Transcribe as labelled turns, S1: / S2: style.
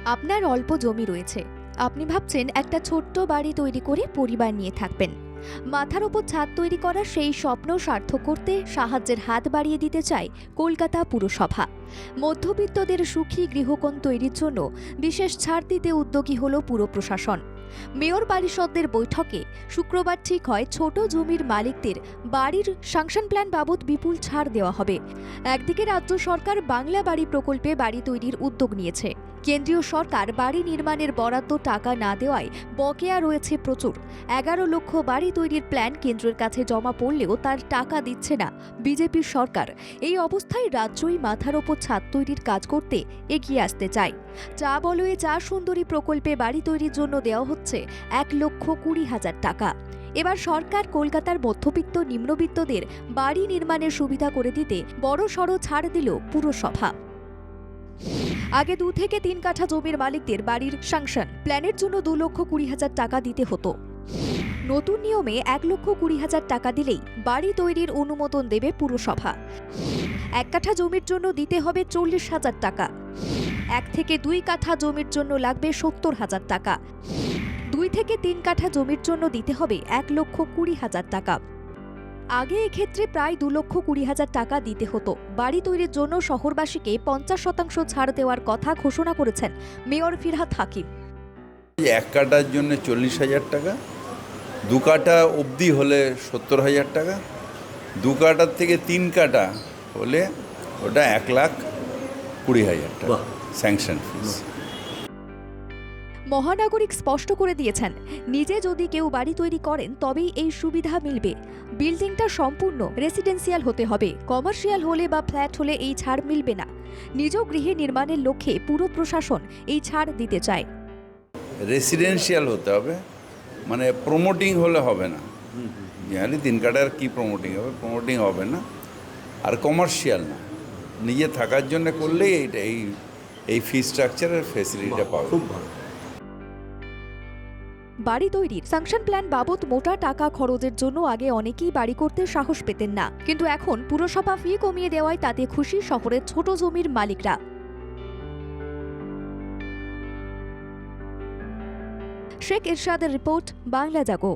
S1: আপনার অল্প জমি রয়েছে। আপনি ভাবছেন একটা ছোট্ট বাড়ি তৈরি করে পরিবার নিয়ে থাকবেন। মাথার উপর ছাদ তৈরি করা সেই স্বপ্ন সার্থক করতে সাহায্যের হাত বাড়িয়ে দিতে চায় কলকাতা পুরসভা। মধ্যবিত্তদের সুখী গৃহকোণ তৈরির জন্য বিশেষ ছাড় দিতে উদ্যোগী হল পুর প্রশাসন। মেয়র পরিষদের বৈঠকে শুক্রবার ঠিক হয় ছোট জমির মালিকদের বাড়ির সাংশন প্ল্যান বাবদ বিপুল ছাড় দেওয়া হবে। একদিকে রাজ্য সরকার বাংলা বাড়ি প্রকল্পে বাড়ি তৈরির উদ্যোগ নিয়েছে। কেন্দ্রীয় সরকার বাড়ি নির্মাণের বরাদ্দ টাকা না দেওয়ায় বকেয়া রয়েছে প্রচুর। 11 লক্ষ বাড়ি তৈরির প্ল্যান কেন্দ্রের কাছে জমা পড়লেও তার টাকা দিচ্ছে না বিজেপির সরকার। এই অবস্থায় রাজ্যই মাথার ওপর ছাদ তৈরির কাজ করতে এগিয়ে আসতে চায়। চা বলয়ে চা সুন্দরী প্রকল্পে বাড়ি তৈরির জন্য দেওয়া হচ্ছে 1,20,000 টাকা। এবার সরকার কলকাতার মধ্যবিত্ত নিম্নবিত্তদের বাড়ি নির্মাণের সুবিধা করে দিতে বড়সড় ছাড় দিল পুরসভা। আগে 2 থেকে 3 কাঠা জমির মালিকদের বাড়ির সাংশন প্ল্যানের জন্য 2,20,000 টাকা দিতে হতো। নতুন নিয়মে 1,20,000 টাকা দিলেই বাড়ি তৈরির অনুমোদন দেবে পুরসভা। 1 কাঠা জমির জন্য দিতে হবে 40,000 টাকা। 1 থেকে 2 কাঠা জমির জন্য লাগবে 70,000 টাকা। 2 থেকে 3 কাঠা জমির জন্য দিতে হবে 1,20,000 টাকা। আগে এক্ষেত্রে প্রায় 2,20,000 টাকা দিতে হতো। বাড়ি তৈরির জন্য শহরবাসীকে 50% ছাড় দেওয়ার কথা ঘোষণা করেছেন মেয়র ফিরহাদ হাকিম।
S2: 1 কাঠার জন্য 40,000 টাকা, 2 কাঠা অবধি হলে 70,000 টাকা, 2 কাঠার থেকে 3 কাঠা হলে ওটা 1,20,000 টাকা স্যাংশন ফিস।
S1: মহানাগরিক স্পষ্ট করে দিয়েছেন, নিজে যদি কেউ বাড়ি তৈরি করেন তবেই এই সুবিধা মিলবে। বিল্ডিংটা সম্পূর্ণ রেসিডেন্সিয়াল হতে হবে। কমার্শিয়াল হলে বা ফ্ল্যাট হলে এই ছাড় মিলবে না। নিজ গৃহে নির্মাণের লক্ষ্যে পুর প্রশাসন এই ছাড় দিতে চায়।
S2: রেসিডেন্সিয়াল হতে হবে, মানে প্রমোটিং হলে হবে না। জানি 3 কাঠার কি প্রমোটিং হবে, প্রমোটিং হবে না। আর কমার্শিয়াল না, নিজে থাকার জন্য করলেই এই ফি স্ট্রাকচারের ফেসিলিটিটা পাবে। খুব ভালো।
S1: বাড়ি তৈরির সাংশন প্ল্যান বাবদ মোটা টাকা খরচের জন্য আগে অনেকেই বাড়ি করতে সাহস পেতেন না, কিন্তু এখন পুরসভা ফি কমিয়ে দেওয়ায় তাতে খুশি শহরের ছোট জমির মালিকরা। শেখ ইরশাদের রিপোর্ট, বাংলা জাগো।